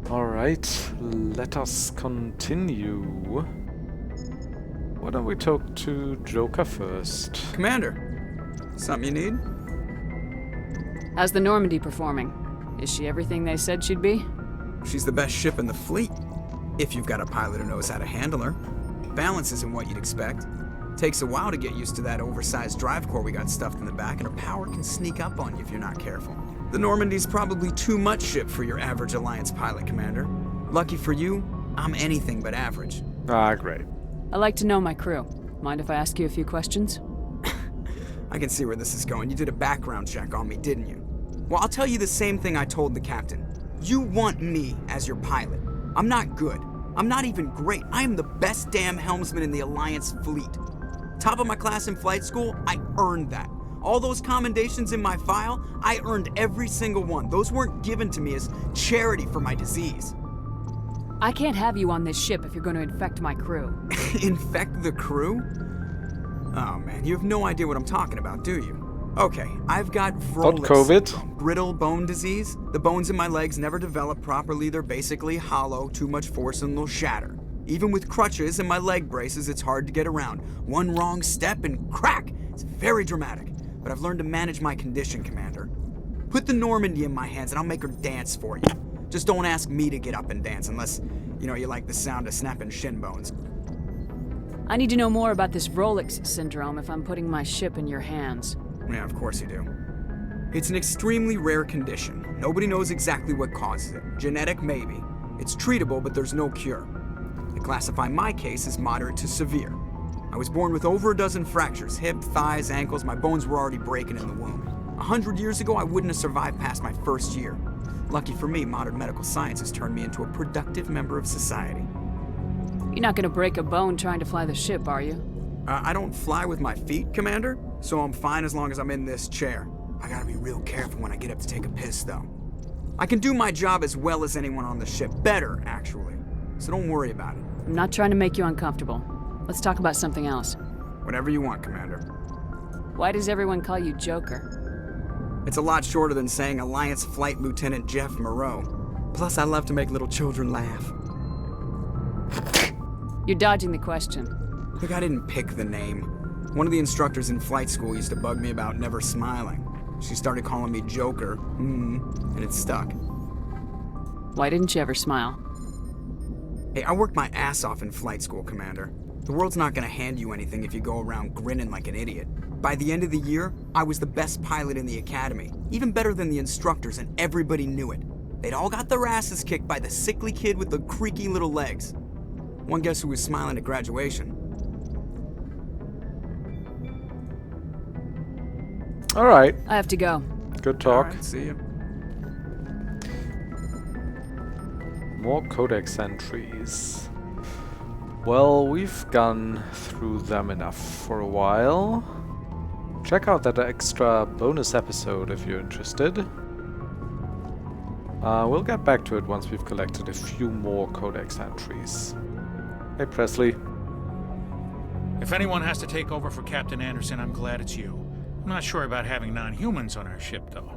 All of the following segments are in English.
Alright, let us continue. Why don't we talk to Joker first? Commander, something you need? How's the Normandy performing? Is she everything they said she'd be? She's the best ship in the fleet, if you've got a pilot who knows how to handle her. Balance isn't what you'd expect. Takes a while to get used to that oversized drive core we got stuffed in the back, and her power can sneak up on you if you're not careful. The Normandy's probably too much ship for your average Alliance pilot, Commander. Lucky for you, I'm anything but average. Ah, great. I like to know my crew. Mind if I ask you a few questions? I can see where this is going. You did a background check on me, didn't you? Well, I'll tell you the same thing I told the captain. You want me as your pilot. I'm not good. I'm not even great. I am the best damn helmsman in the Alliance fleet. Top of my class in flight school, I earned that. All those commendations in my file, I earned every single one. Those weren't given to me as charity for my disease. I can't have you on this ship if you're going to infect my crew. Infect the crew? Oh man, you have no idea what I'm talking about, do you? Okay, I've got Not COVID. brittle bone disease. The bones in my legs never develop properly. They're basically hollow, too much force and they'll shatter. Even with crutches and my leg braces, it's hard to get around. One wrong step and crack! It's very dramatic. But I've learned to manage my condition, Commander. Put the Normandy in my hands and I'll make her dance for you. Just don't ask me to get up and dance unless, you like the sound of snapping shin bones. I need to know more about this Wrex syndrome if I'm putting my ship in your hands. Yeah, of course you do. It's an extremely rare condition. Nobody knows exactly what causes it. Genetic, maybe. It's treatable, but there's no cure. I classify my case as moderate to severe. I was born with over a dozen fractures, hip, thighs, ankles. My bones were already breaking in the womb. 100 years ago, I wouldn't have survived past my first year. Lucky for me, modern medical science has turned me into a productive member of society. You're not going to break a bone trying to fly the ship, are you? I don't fly with my feet, Commander, so I'm fine as long as I'm in this chair. I gotta be real careful when I get up to take a piss, though. I can do my job as well as anyone on the ship. Better, actually. So don't worry about it. I'm not trying to make you uncomfortable. Let's talk about something else. Whatever you want, Commander. Why does everyone call you Joker? It's a lot shorter than saying Alliance Flight Lieutenant Jeff Moreau. Plus, I love to make little children laugh. You're dodging the question. Look, I didn't pick the name. One of the instructors in flight school used to bug me about never smiling. She started calling me Joker, and it stuck. Why didn't you ever smile? Hey, I worked my ass off in flight school, Commander. The world's not gonna hand you anything if you go around grinning like an idiot. By the end of the year, I was the best pilot in the academy, even better than the instructors, and everybody knew it. They'd all got their asses kicked by the sickly kid with the creaky little legs. One guess who was smiling at graduation? Alright, I have to go. good talk. All right, see ya. More codex entries. Well, we've gone through them enough for a while. Check out that extra bonus episode if you're interested. We'll get back to it once we've collected a few more codex entries. Hey Presley. If anyone has to take over for Captain Anderson, I'm glad it's you. I'm not sure about having non-humans on our ship, though.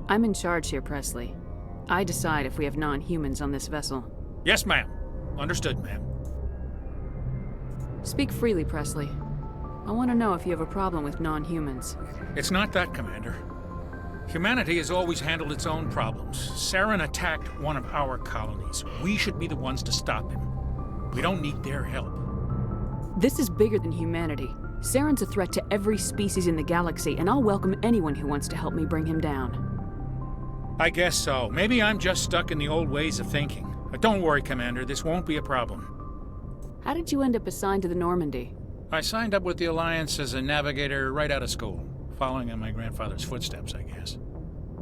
I'm in charge here, Presley. I decide if we have non-humans on this vessel. Yes, ma'am. Understood, ma'am. Speak freely, Presley. I want to know if you have a problem with non-humans. It's not that, Commander. Humanity has always handled its own problems. Saren attacked one of our colonies. We should be the ones to stop him. We don't need their help. This is bigger than humanity. Saren's a threat to every species in the galaxy, and I'll welcome anyone who wants to help me bring him down. I guess so. Maybe I'm just stuck in the old ways of thinking. But don't worry, Commander. This won't be a problem. How did you end up assigned to the Normandy? I signed up with the Alliance as a navigator right out of school, following in my grandfather's footsteps, I guess.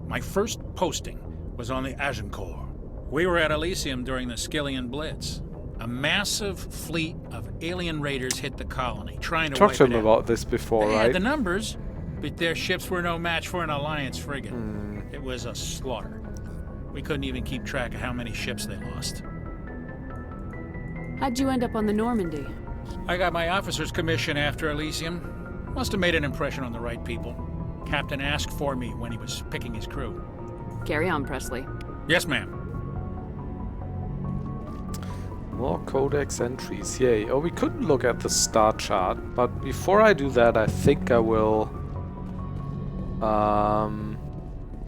My first posting was on the Agincourt. We were at Elysium during the Skillian Blitz. A massive fleet of alien raiders hit the colony, trying to Talked wipe to it him out. about this before, They right? had the numbers, but their ships were no match for an Alliance frigate. It was a slaughter. We couldn't even keep track of how many ships they lost. How'd you end up on the Normandy? I got my officer's commission after Elysium. Must have made an impression on the right people. Captain asked for me when he was picking his crew. Carry on, Presley. Yes, ma'am. More codex entries, yay. Oh, we could look at the star chart, but before I do that, I think I will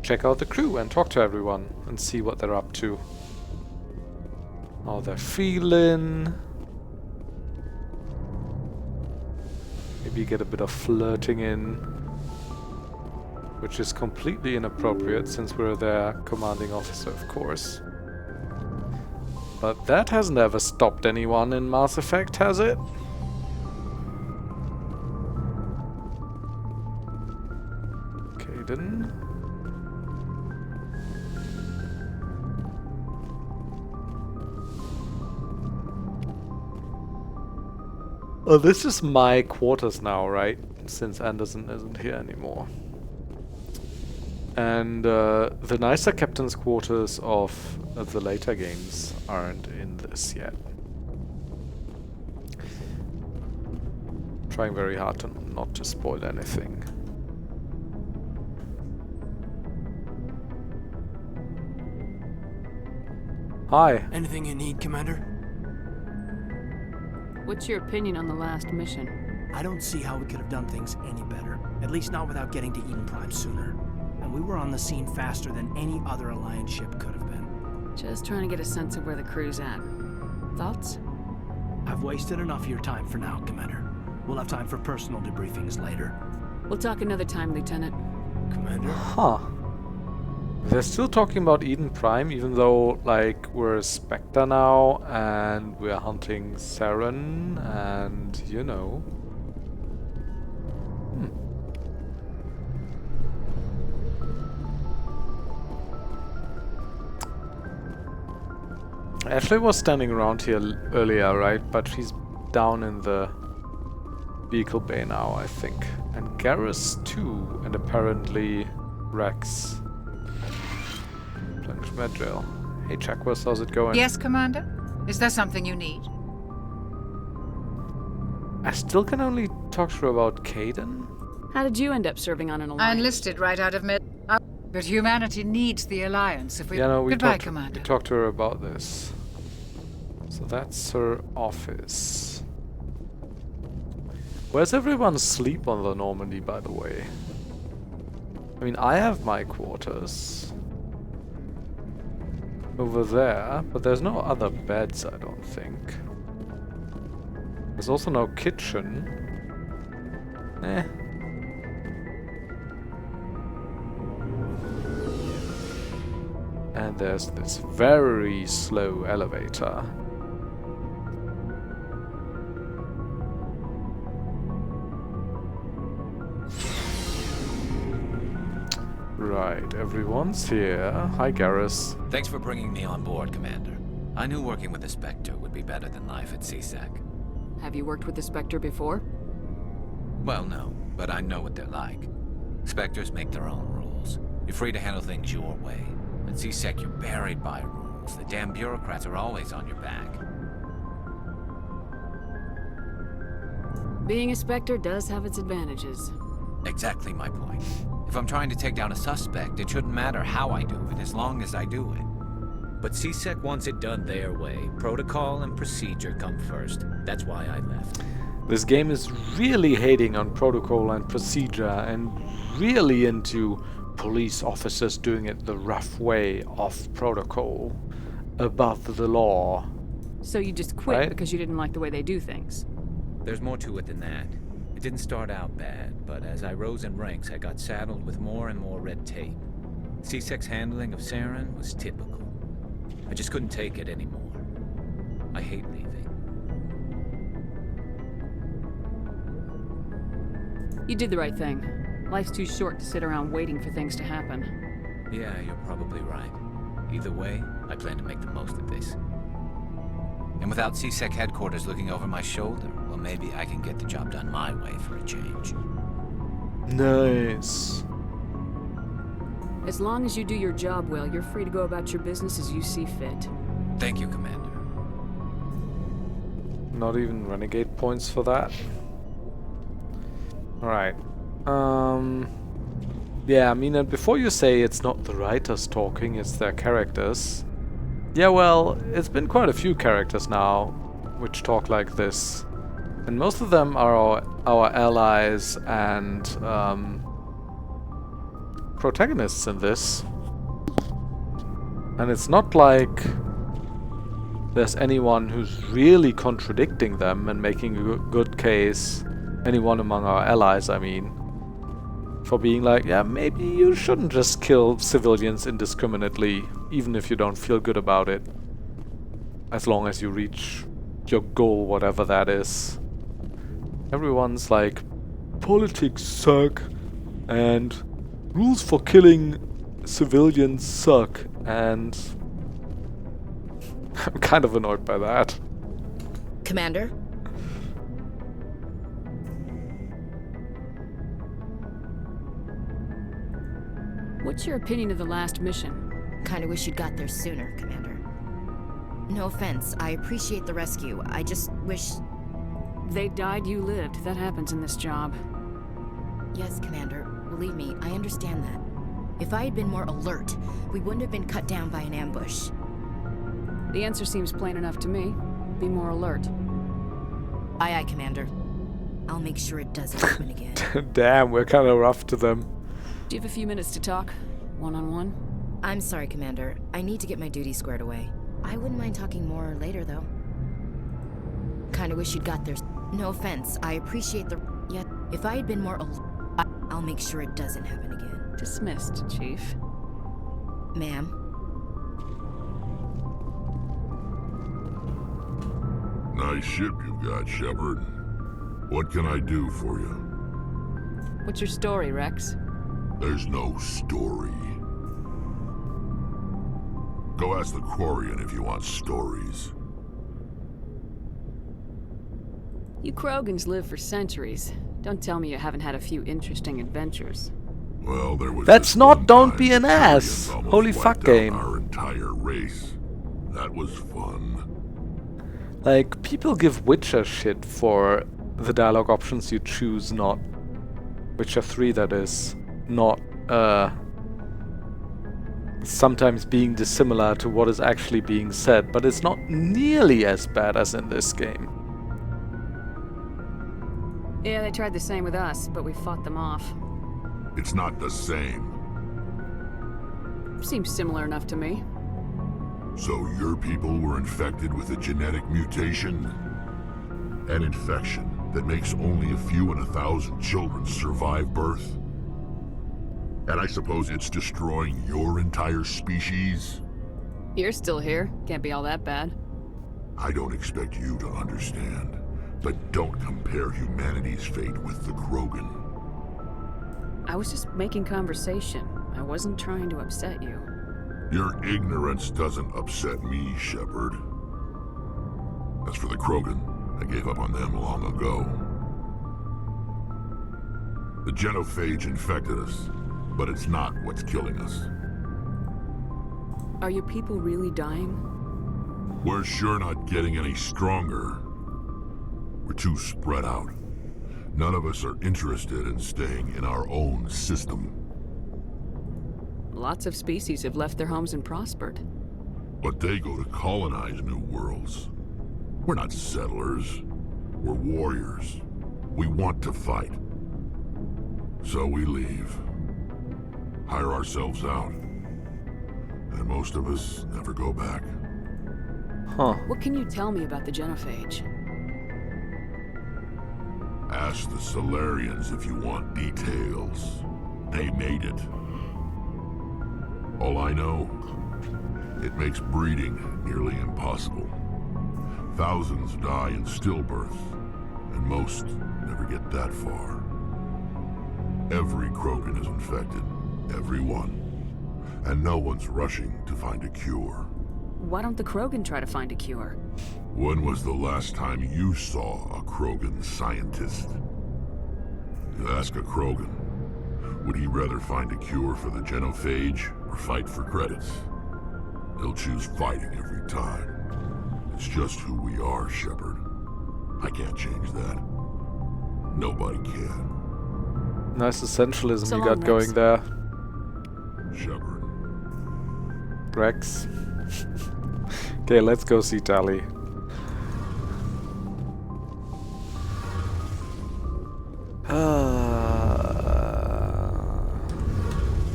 check out the crew and talk to everyone and see what they're up to. How they're feeling. Maybe get a bit of flirting in, which is completely inappropriate since we're their commanding officer, of course. But that hasn't ever stopped anyone in Mass Effect, has it? Kaidan. Oh, this is my quarters now, right? Since Anderson isn't here anymore. And the nicer captain's quarters of the later games aren't in this yet. Trying very hard to not to spoil anything. Hi. Anything you need, Commander? What's your opinion on the last mission? I don't see how we could have done things any better. At least not without getting to Eden Prime sooner. And we were on the scene faster than any other Alliance ship could have been. Just trying to get a sense of where the crew's at. Thoughts? I've wasted enough of your time for now, Commander. We'll have time for personal debriefings later. We'll talk another time, Lieutenant. Commander? Huh. They're still talking about Eden Prime, even though, like, we're a Spectre now, and we're hunting Saren, and, you know. Ashley was standing around here earlier, right? But she's down in the vehicle bay now, I think. And Garrus too, and apparently Wrex. Plunge Medrail. Hey Chakwas, how's it going? Yes, Commander? Is there something you need? I still can only talk to her about Kaidan. How did you end up serving on an I alliance? enlisted right out of Med... but humanity needs the Alliance if we... Yeah, no, we Goodbye, talked, Commander. we talked to her about this. So that's her office. Where's everyone asleep on the Normandy, by the way? I mean, I have my quarters over there, but there's no other beds, I don't think. There's also no kitchen. Eh. And there's this very slow elevator. Right, everyone's here. Hi, Garrus. Thanks for bringing me on board, Commander. I knew working with the Spectre would be better than life at CSEC. Have you worked with the Spectre before? Well, no, but I know what they're like. Spectres make their own rules. You're free to handle things your way. At CSEC, you're buried by rules. The damn bureaucrats are always on your back. Being a Spectre does have its advantages. Exactly my point. If I'm trying to take down a suspect, it shouldn't matter how I do it, as long as I do it. But CSEC wants it done their way. Protocol and procedure come first. That's why I left. This game is really hating on protocol and procedure and really into police officers doing it the rough way, off protocol, above the law. So you just quit Right? because you didn't like the way they do things? There's more to it than that. It didn't start out bad, but as I rose in ranks, I got saddled with more and more red tape. CSEC's handling of Saren was typical. I just couldn't take it anymore. I hate leaving. You did the right thing. Life's too short to sit around waiting for things to happen. Yeah, you're probably right. Either way, I plan to make the most of this. And without CSEC headquarters looking over my shoulder, well, maybe I can get the job done my way for a change. Nice. As long as you do your job well, you're free to go about your business as you see fit. Thank you, Commander. Not even Renegade points for that. Alright. Yeah, I mean, and before you say it's not the writers talking, it's their characters, Yeah, well, it's been quite a few characters now which talk like this. And most of them are our allies and protagonists in this. And it's not like there's anyone who's really contradicting them and making a good case, anyone among our allies, I mean, for being like, yeah, maybe you shouldn't just kill civilians indiscriminately, even if you don't feel good about it, as long as you reach your goal, whatever that is. Everyone's like, politics suck, and rules for killing civilians suck, and I'm kind of annoyed by that. Commander? What's your opinion of the last mission? Kinda wish you'd got there sooner, Commander. No offense, I appreciate the rescue. I just wish... They died, you lived. That happens in this job. Yes, Commander. Believe me, I understand that. If I had been more alert, we wouldn't have been cut down by an ambush. The answer seems plain enough to me. Be more alert. Aye, aye, Commander. I'll make sure it doesn't happen again. Damn, we're kind of rough to them. Do you have a few minutes to talk? One-on-one? I'm sorry, Commander. I need to get my duties squared away. I wouldn't mind talking more later, though. Kinda wish you'd got there. No offense, I appreciate the... Yet, if I had been more alert, I'll make sure it doesn't happen again. Dismissed, Chief. Ma'am? Nice ship you've got, Shepard. What can I do for you? What's your story, Wrex? There's no story. Go ask the Quarian if you want stories. You Krogans live for centuries. Don't tell me you haven't had a few interesting adventures. Well, there was That's this not one don't time be an the ass. Quarians almost Holy wiped fuck out game. Our entire race. That was fun. Like, people give Witcher shit for the dialogue options you choose, not... Witcher 3, that is. Not, sometimes being dissimilar to what is actually being said, but it's not nearly as bad as in this game. Yeah, they tried the same with us, but we fought them off. It's not the same. Seems similar enough to me. So your people were infected with a genetic mutation? An infection that makes only a few in 1,000 children survive birth? And I suppose it's destroying your entire species? You're still here. Can't be all that bad. I don't expect you to understand, but don't compare humanity's fate with the Krogan. I was just making conversation. I wasn't trying to upset you. Your ignorance doesn't upset me, Shepard. As for the Krogan, I gave up on them long ago. The genophage infected us, but it's not what's killing us. Are your people really dying? We're sure not getting any stronger. We're too spread out. None of us are interested in staying in our own system. Lots of species have left their homes and prospered. But they go to colonize new worlds. We're not settlers. We're warriors. We want to fight. So we leave. Hire ourselves out. And most of us never go back. Huh. What can you tell me about the genophage? Ask the Solarians if you want details. They made it. All I know, it makes breeding nearly impossible. Thousands die in stillbirth, and most never get that far. Every Krogan is infected, every one. And no one's rushing to find a cure. Why don't the Krogan try to find a cure? When was the last time you saw a Krogan scientist? You ask a Krogan, would he rather find a cure for the genophage or fight for credits? He'll choose fighting every time. It's just who we are, Shepard. I can't change that. Nobody can. Nice essentialism So you long, got going Wrex. there, Shepard. Wrex. Okay, let's go see Tali.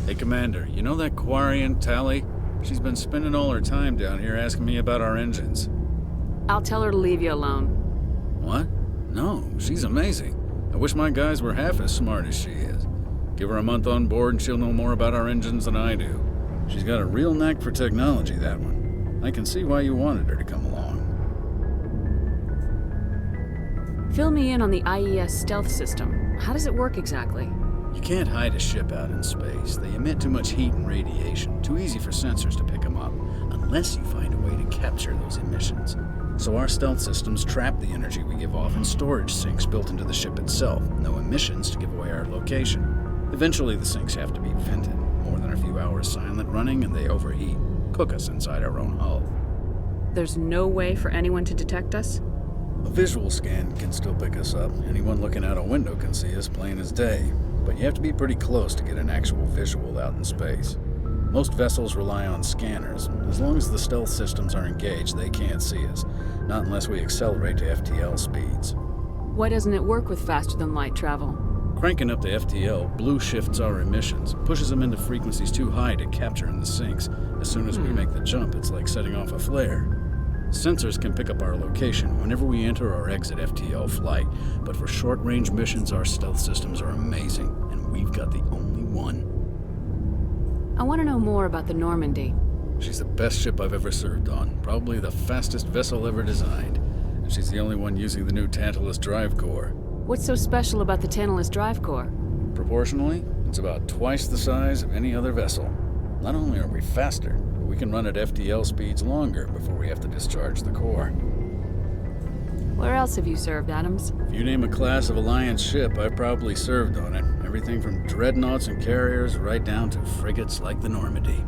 Hey, Commander, you know that Quarian, Tali? She's been spending all her time down here asking me about our engines. I'll tell her to leave you alone. What? No, she's amazing. I wish my guys were half as smart as she is. Give her a month on board and she'll know more about our engines than I do. She's got a real knack for technology, that one. I can see why you wanted her to come along. Fill me in on the IES stealth system. How does it work exactly? You can't hide a ship out in space. They emit too much heat and radiation. Too easy for sensors to pick them up, unless you find a way to capture those emissions. So our stealth systems trap the energy we give off in storage sinks built into the ship itself. No emissions to give away our location. Eventually the sinks have to be vented. More than a few hours silent running and they overheat. Cook us inside our own hull. There's no way for anyone to detect us? A visual scan can still pick us up. Anyone looking out a window can see us plain as day. But you have to be pretty close to get an actual visual out in space. Most vessels rely on scanners. As long as the stealth systems are engaged, they can't see us. Not unless we accelerate to FTL speeds. Why doesn't it work with faster-than-light travel? Cranking up to FTL blue shifts our emissions, pushes them into frequencies too high to capture in the sinks. As soon as we make the jump, it's like setting off a flare. Sensors can pick up our location whenever we enter or exit FTL flight, but for short-range missions, our stealth systems are amazing, and we've got the only one. I want to know more about the Normandy. She's the best ship I've ever served on, probably the fastest vessel ever designed, and she's the only one using the new Tantalus drive core. What's so special about the Tantalus drive core? Proportionally, it's about twice the size of any other vessel. Not only are we faster, but we can run at FTL speeds longer before we have to discharge the core. Where else have you served, Adams? If you name a class of Alliance ship, I've probably served on it. Everything from dreadnoughts and carriers right down to frigates like the Normandy.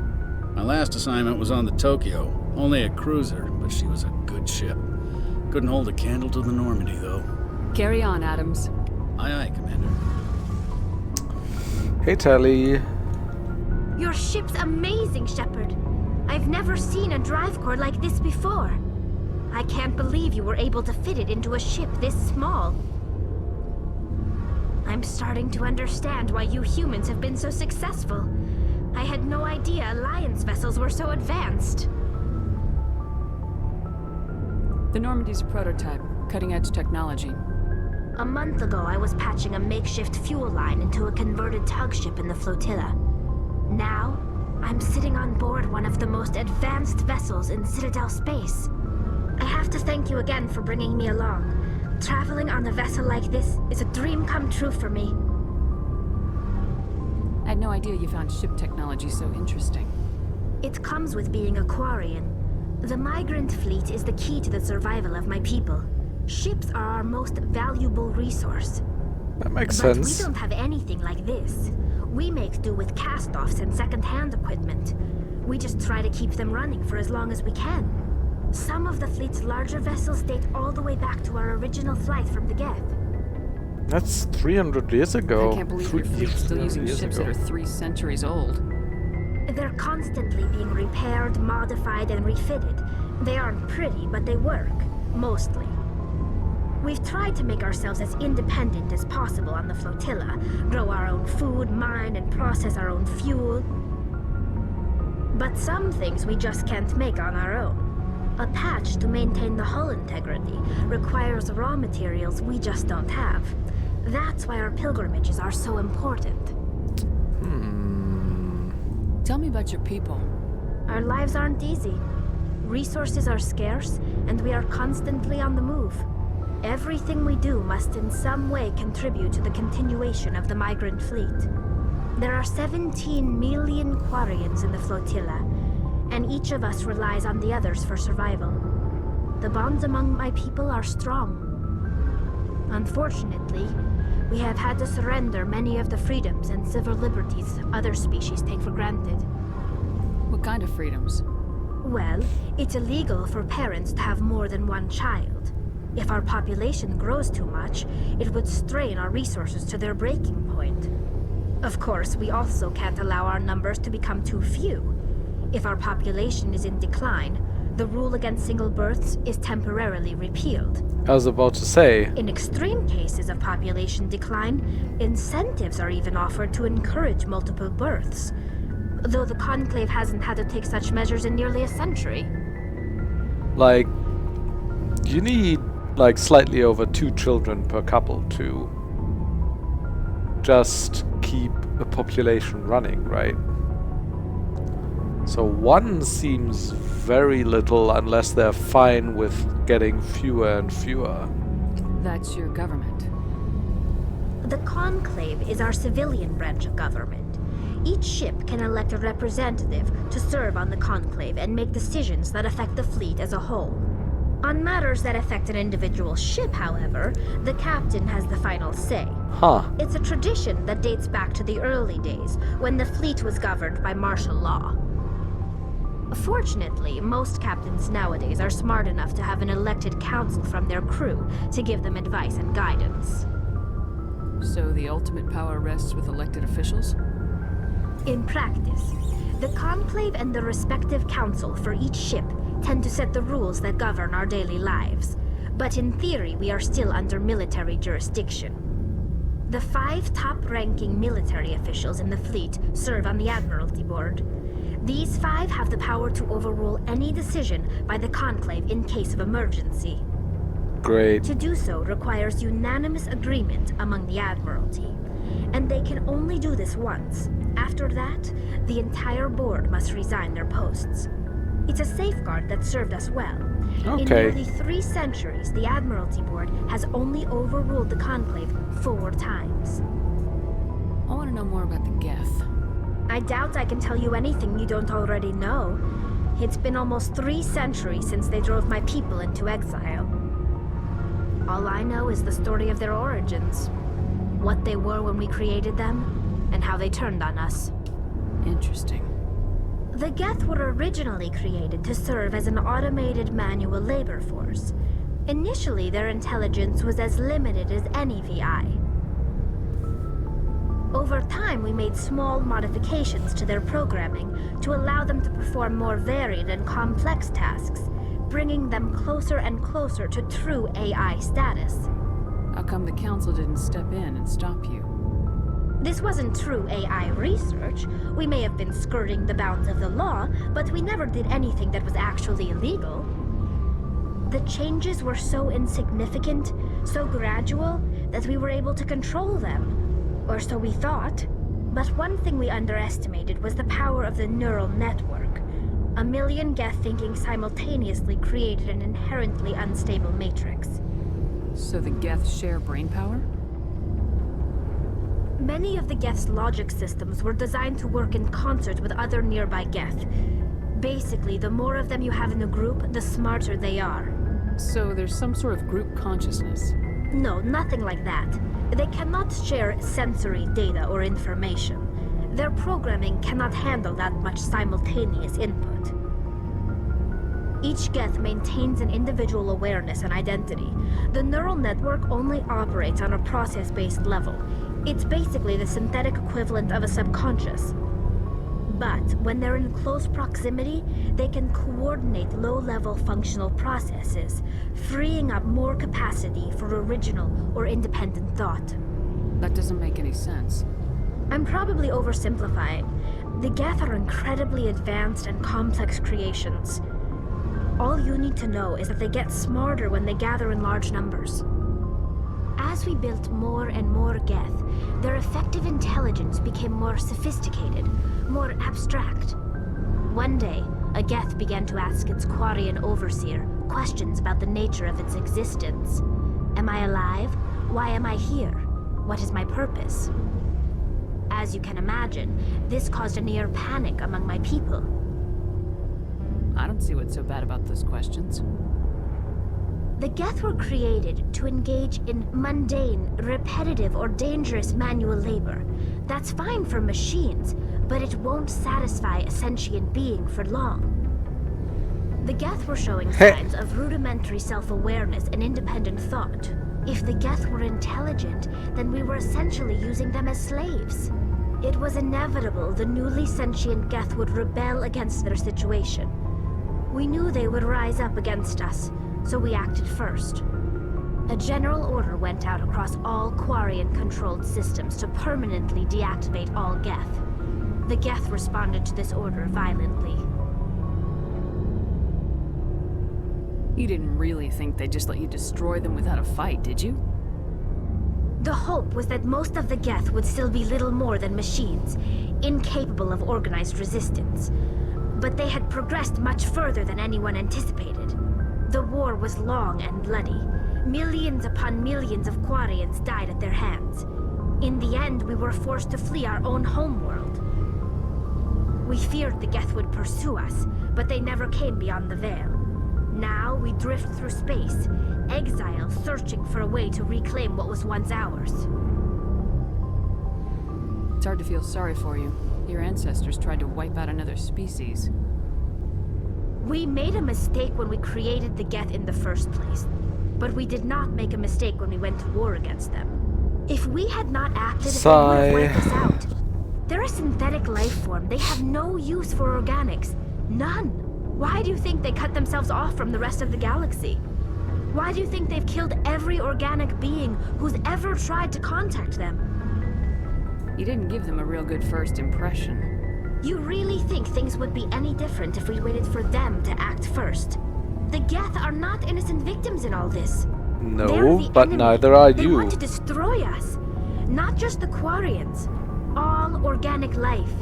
My last assignment was on the Tokyo, only a cruiser, but she was a good ship. Couldn't hold a candle to the Normandy, though. Carry on, Adams. Aye, aye, Commander. Hey, Tali. Your ship's amazing, Shepard. I've never seen a drive core like this before. I can't believe you were able to fit it into a ship this small. I'm starting to understand why you humans have been so successful. I had no idea Alliance vessels were so advanced. The Normandy's a prototype, cutting-edge technology. A month ago, I was patching a makeshift fuel line into a converted tug ship in the flotilla. Now, I'm sitting on board one of the most advanced vessels in Citadel space. I have to thank you again for bringing me along. Traveling on a vessel like this is a dream come true for me. I had no idea you found ship technology so interesting. It comes with being a Quarian. The migrant fleet is the key to the survival of my people. Ships are our most valuable resource. That makes But sense. we don't have anything like this. We make do with cast-offs and second-hand equipment. We just try to keep them running for as long as we can. Some of the fleet's larger vessels date all the way back to our original flight from the Geth. That's 300 years ago. I can't believe your fleet's still using ships that are 3 centuries old. They're constantly being repaired, modified, and refitted. They aren't pretty, but they work. Mostly. We've tried to make ourselves as independent as possible on the flotilla, grow our own food, mine, and process our own fuel. But some things we just can't make on our own. A patch to maintain the hull integrity requires raw materials we just don't have. That's why our pilgrimages are so important. Tell me about your people. Our lives aren't easy. Resources are scarce, and we are constantly on the move. Everything we do must in some way contribute to the continuation of the migrant fleet. There are 17 million Quarians in the flotilla, and each of us relies on the others for survival. The bonds among my people are strong. Unfortunately, we have had to surrender many of the freedoms and civil liberties other species take for granted. What kind of freedoms? Well, it's illegal for parents to have more than one child. If our population grows too much, it would strain our resources to their breaking point. Of course, we also can't allow our numbers to become too few. If our population is in decline, the rule against single births is temporarily repealed. I was about to say. In extreme cases of population decline, incentives are even offered to encourage multiple births, though the Conclave hasn't had to take such measures in nearly a century. Like, you need like slightly over 2 children per couple to just keep a population running, right? So 1 seems very little unless they're fine with getting fewer and fewer. That's your government. The Conclave is our civilian branch of government. Each ship can elect a representative to serve on the Conclave and make decisions that affect the fleet as a whole. On matters that affect an individual ship, however, the captain has the final say. Huh. It's a tradition that dates back to the early days, when the fleet was governed by martial law. Fortunately, most captains nowadays are smart enough to have an elected council from their crew to give them advice and guidance. So the ultimate power rests with elected officials? In practice, the Conclave and the respective council for each ship tend to set the rules that govern our daily lives. But in theory, we are still under military jurisdiction. The 5 top-ranking military officials in the fleet serve on the Admiralty Board. These 5 have the power to overrule any decision by the Conclave in case of emergency. Great. To do so requires unanimous agreement among the Admiralty, and they can only do this once. After that, the entire board must resign their posts. It's a safeguard that served us well. Okay. In nearly 3 centuries, the Admiralty Board has only overruled the Conclave 4 times. I want to know more about the Geth. I doubt I can tell you anything you don't already know. It's been almost 3 centuries since they drove my people into exile. All I know is the story of their origins, what they were when we created them, and how they turned on us. Interesting. The Geth were originally created to serve as an automated manual labor force. Initially, their intelligence was as limited as any VI. Over time, we made small modifications to their programming to allow them to perform more varied and complex tasks, bringing them closer and closer to true AI status. How come the Council didn't step in and stop you? This wasn't true AI research. We may have been skirting the bounds of the law, but we never did anything that was actually illegal. The changes were so insignificant, so gradual, that we were able to control them. Or so we thought. But one thing we underestimated was the power of the neural network. A million Geth thinking simultaneously created an inherently unstable matrix. So the Geth share brainpower? Many of the Geth's logic systems were designed to work in concert with other nearby Geth. Basically, the more of them you have in a group, the smarter they are. So there's some sort of group consciousness? No, nothing like that. They cannot share sensory data or information. Their programming cannot handle that much simultaneous input. Each Geth maintains an individual awareness and identity. The neural network only operates on a process-based level. It's basically the synthetic equivalent of a subconscious. But when they're in close proximity, they can coordinate low-level functional processes, freeing up more capacity for original or independent thought. That doesn't make any sense. I'm probably oversimplifying. The Geth are incredibly advanced and complex creations. All you need to know is that they get smarter when they gather in large numbers. As we built more and more Geth, their effective intelligence became more sophisticated, more abstract. One day, a Geth began to ask its Quarian overseer questions about the nature of its existence. Am I alive? Why am I here? What is my purpose? As you can imagine, this caused a near panic among my people. I don't see what's so bad about those questions. The Geth were created to engage in mundane, repetitive, or dangerous manual labor. That's fine for machines, but it won't satisfy a sentient being for long. The Geth were showing signs of rudimentary self-awareness and independent thought. If the Geth were intelligent, then we were essentially using them as slaves. It was inevitable the newly sentient Geth would rebel against their situation. We knew they would rise up against us, so we acted first. A general order went out across all Quarian-controlled systems to permanently deactivate all Geth. The Geth responded to this order violently. You didn't really think they'd just let you destroy them without a fight, did you? The hope was that most of the Geth would still be little more than machines, incapable of organized resistance. But they had progressed much further than anyone anticipated. The war was long and bloody. Millions upon millions of Quarians died at their hands. In the end, we were forced to flee our own homeworld. We feared the Geth would pursue us, but they never came beyond the Veil. Now we drift through space, exile searching for a way to reclaim what was once ours. It's hard to feel sorry for you. Your ancestors tried to wipe out another species. We made a mistake when we created the Geth in the first place. But we did not make a mistake when we went to war against them. If we had not acted, they would have wiped us out. They're a synthetic life form. They have no use for organics. None. Why do you think they cut themselves off from the rest of the galaxy? Why do you think they've killed every organic being who's ever tried to contact them? You didn't give them a real good first impression. You really think things would be any different if we waited for them to act first? The Geth are not innocent victims in all this. No, but enemy. Neither are they you. They want to destroy us. Not just the Quarians. All organic life.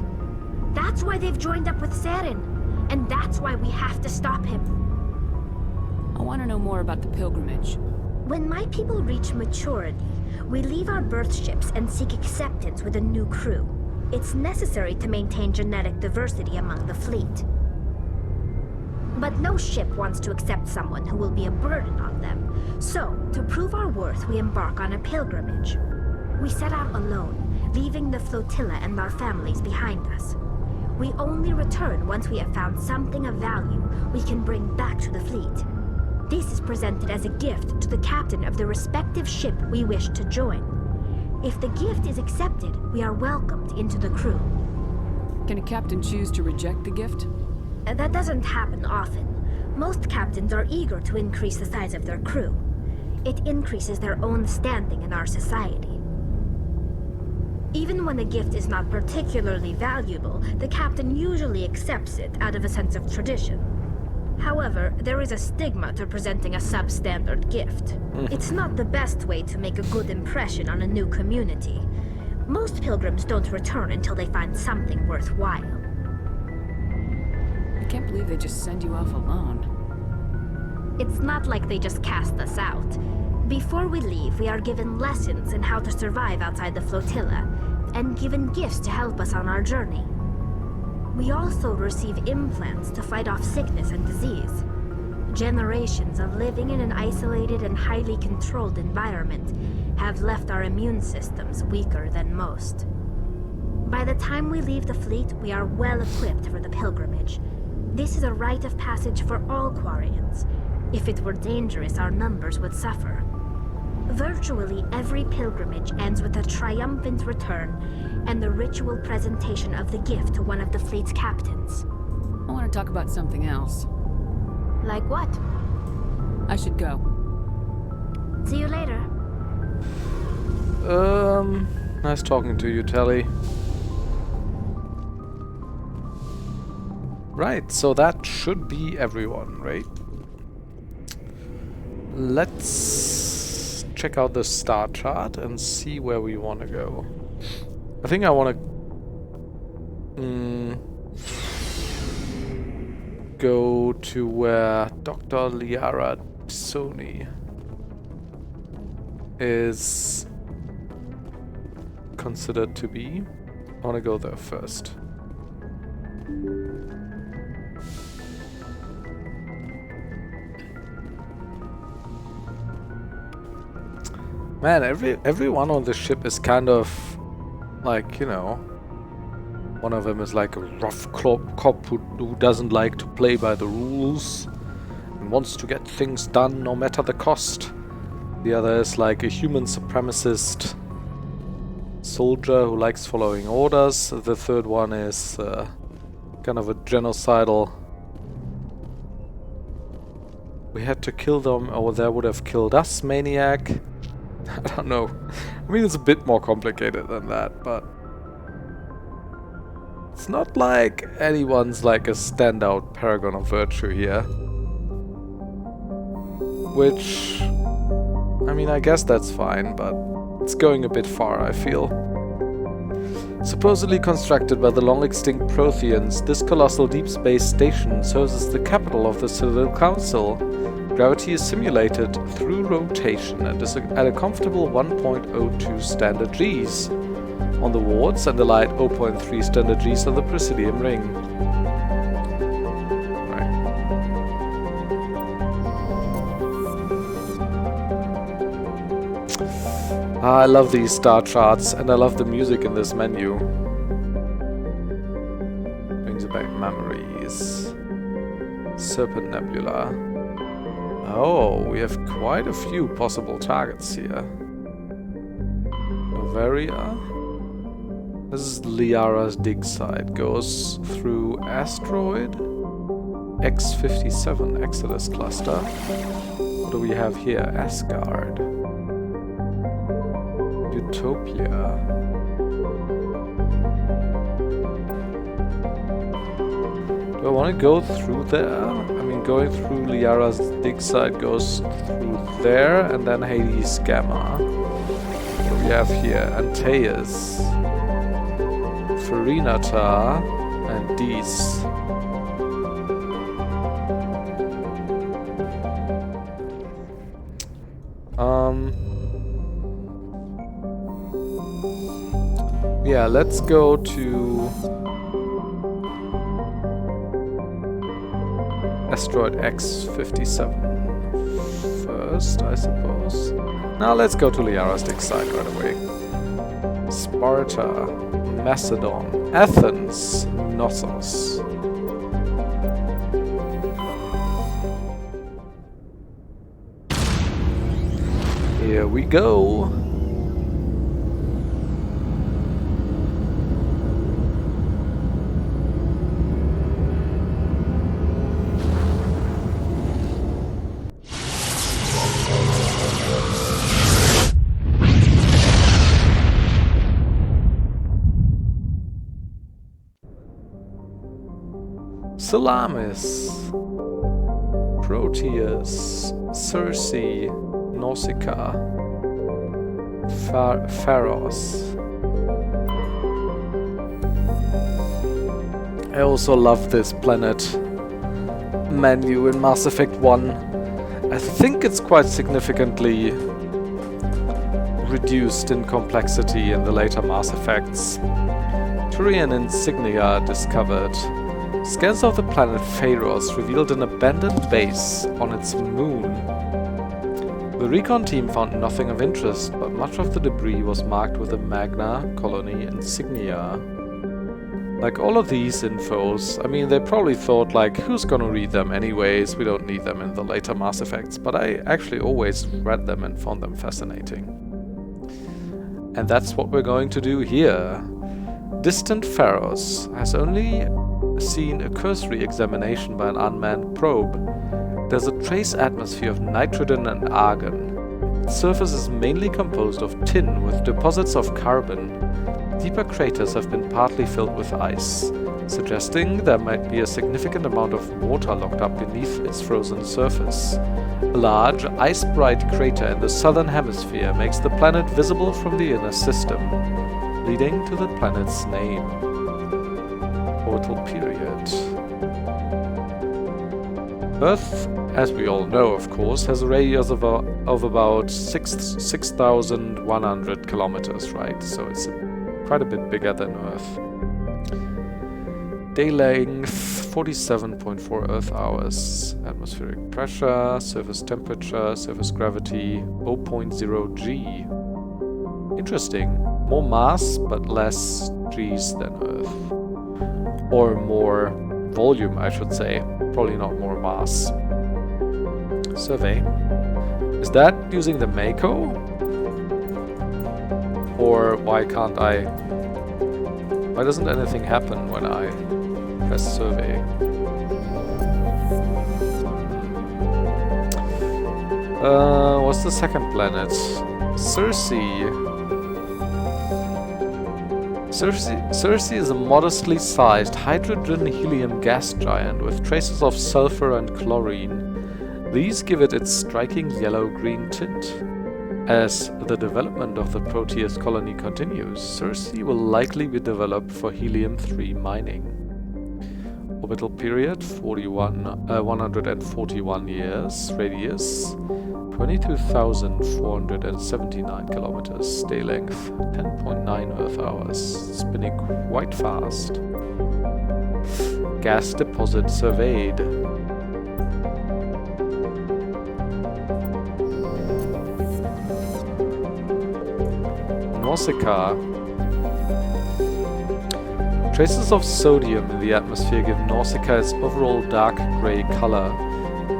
That's why they've joined up with Seren. And that's why we have to stop him. I want to know more about the pilgrimage. When my people reach maturity, we leave our birth ships and seek acceptance with a new crew. It's necessary to maintain genetic diversity among the fleet. But no ship wants to accept someone who will be a burden on them. So, to prove our worth, we embark on a pilgrimage. We set out alone, leaving the flotilla and our families behind us. We only return once we have found something of value we can bring back to the fleet. This is presented as a gift to the captain of the respective ship we wish to join. If the gift is accepted, we are welcomed into the crew. Can a captain choose to reject the gift? That doesn't happen often. Most captains are eager to increase the size of their crew. It increases their own standing in our society. Even when the gift is not particularly valuable, the captain usually accepts it out of a sense of tradition. However, there is a stigma to presenting a substandard gift. It's not the best way to make a good impression on a new community. Most pilgrims don't return until they find something worthwhile. I can't believe they just send you off alone. It's not like they just cast us out. Before we leave, we are given lessons in how to survive outside the flotilla, and given gifts to help us on our journey. We also receive implants to fight off sickness and disease. Generations of living in an isolated and highly controlled environment have left our immune systems weaker than most. By the time we leave the fleet, we are well equipped for the pilgrimage. This is a rite of passage for all Quarians. If it were dangerous, our numbers would suffer. Virtually every pilgrimage ends with a triumphant return and the ritual presentation of the gift to one of the fleet's captains. I want to talk about something else. Like what? I should go. See you later. Nice talking to you, Tali. Right, so that should be everyone, right? Let's check out the star chart and see where we want to go. I think I want to go to where Dr. Liara Sony is considered to be. I want to go there first. Man, everyone on the ship is kind of like, you know, one of them is like a rough cop who doesn't like to play by the rules and wants to get things done no matter the cost. The other is like a human supremacist soldier who likes following orders. The third one is kind of a genocidal we had to kill them, or they would have killed us, maniac. I don't know. I mean, it's a bit more complicated than that, but it's not like anyone's like a standout paragon of virtue here. Which, I mean, I guess that's fine, but it's going a bit far, I feel. Supposedly constructed by the long-extinct Proteans, this colossal deep space station serves as the capital of the Citadel Council. Gravity is simulated through rotation and is at a comfortable 1.02 standard Gs on the wards and a light 0.3 standard Gs on the Presidium ring. I love these star charts, and I love the music in this menu. Brings back memories. Serpent Nebula. Oh, we have quite a few possible targets here. Bavaria. This is Liara's dig site. Goes through Asteroid. X57 Exodus Cluster. What do we have here? Asgard. Utopia. Do I want to go through there? I mean, going through Liara's dig site goes through there, and then Hades Gamma. What do we have here? Antaeus, Farinata, and Dis. Yeah, let's go to Asteroid X57 first, I suppose. Now let's go to Liara's dig site right away. Sparta, Macedon, Athens, Knossos. Here we go. Salamis, Proteus, Circe, Nausicaa, Pharos. I also love this planet menu in Mass Effect 1. I think it's quite significantly reduced in complexity in the later Mass Effects. Turian insignia discovered. Scans of the planet Pharos revealed an abandoned base on its moon. The recon team found nothing of interest, but much of the debris was marked with a Magna Colony insignia. Like all of these infos, I mean, they probably thought like, who's gonna read them anyways, we don't need them in the later Mass Effects, but I actually always read them and found them fascinating. And that's what we're going to do here. Distant Pharos has only seen a cursory examination by an unmanned probe. There's a trace atmosphere of nitrogen and argon. Its surface is mainly composed of tin with deposits of carbon. Deeper craters have been partly filled with ice, suggesting there might be a significant amount of water locked up beneath its frozen surface. A large, ice-bright crater in the southern hemisphere makes the planet visible from the inner system, leading to the planet's name. Orbital period. Earth, as we all know, of course, has a radius of about 6,100 kilometers, right? So it's quite a bit bigger than Earth. Day length 47.4 Earth hours. Atmospheric pressure, surface temperature, surface gravity 0.0 G. Interesting. More mass, but less G's than Earth. Or more volume, I should say. Probably not more mass. Survey. Is that using the Mako? Or why can't I... Why doesn't anything happen when I press survey? What's the second planet? Circe. Circe is a modestly sized hydrogen-helium gas giant with traces of sulfur and chlorine. These give it its striking yellow-green tint. As the development of the Proteus colony continues, Circe will likely be developed for helium-3 mining. Orbital period 141 years. Radius 22,479 kilometers. Day length 10.9 Earth hours. Spinning quite fast. Gas deposit surveyed. Nausicaa. Traces of sodium in the atmosphere give Nausicaa its overall dark grey color,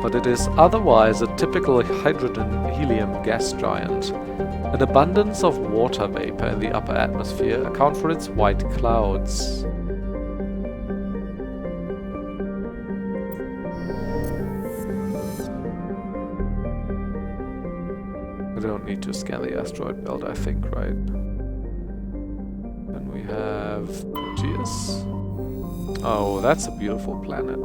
but it is otherwise a typical hydrogen-helium gas giant. An abundance of water vapor in the upper atmosphere account for its white clouds. We don't need to scan the asteroid belt, I think, right? Then we have Proteus. Oh, that's a beautiful planet.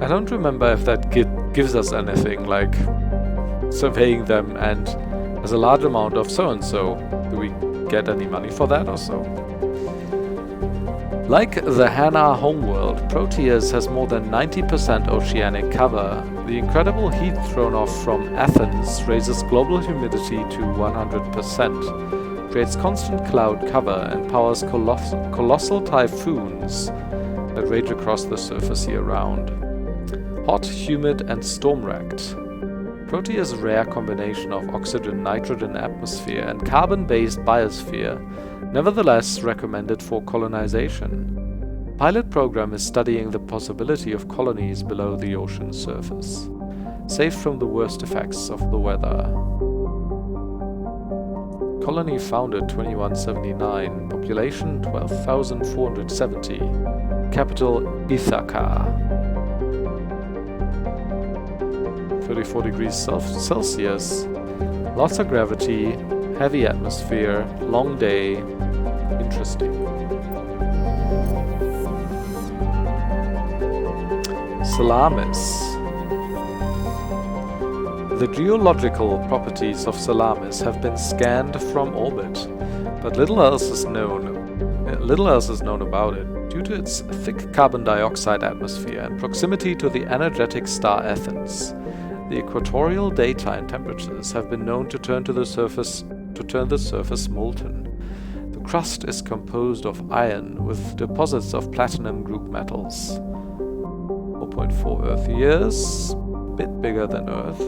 I don't remember if that gives us anything, like surveying them and there's a large amount of so-and-so. Do we get any money for that or so? Like the Hana homeworld, Proteus has more than 90% oceanic cover. The incredible heat thrown off from Athens raises global humidity to 100%, creates constant cloud cover, and powers colossal typhoons that rage across the surface year-round. Hot, humid, and storm-racked. Proteus' rare combination of oxygen-nitrogen atmosphere and carbon-based biosphere nevertheless recommended for colonization. Pilot program is studying the possibility of colonies below the ocean surface, safe from the worst effects of the weather. Colony founded 2179, population 12,470, capital Ithaca. 34 degrees Celsius, lots of gravity, heavy atmosphere, long day, interesting. Salamis. The geological properties of Salamis have been scanned from orbit, but little else is known about it due to its thick carbon dioxide atmosphere and proximity to the energetic star Athens. The equatorial daytime temperatures have been known to turn the surface molten. The crust is composed of iron with deposits of platinum group metals. 4.4 Earth years, bit bigger than Earth.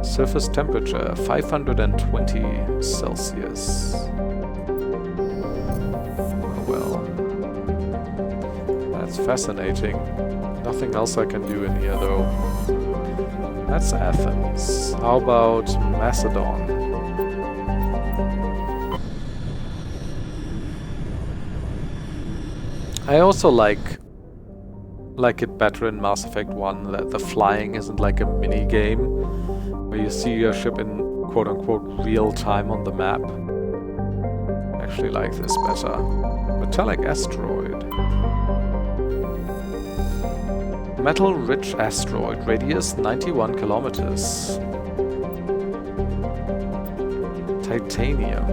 Surface temperature 520 Celsius. Oh well. That's fascinating. Nothing else I can do in here though. That's Athens. How about Macedon? I also like it better in Mass Effect 1 that the flying isn't like a mini game where you see your ship in quote-unquote real time on the map. I actually like this better. Metallic asteroid. Metal-rich asteroid, radius 91 kilometers. Titanium.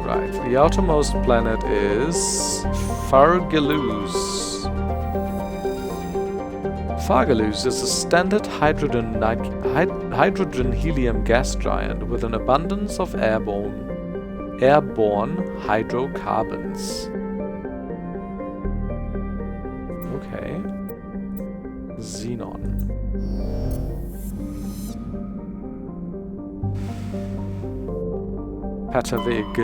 Right, the outermost planet is Fargeluse. Fargeluse is a standard hydrogen-helium gas giant with an abundance of airborne hydrocarbons. Okay. Xenon. Palavig.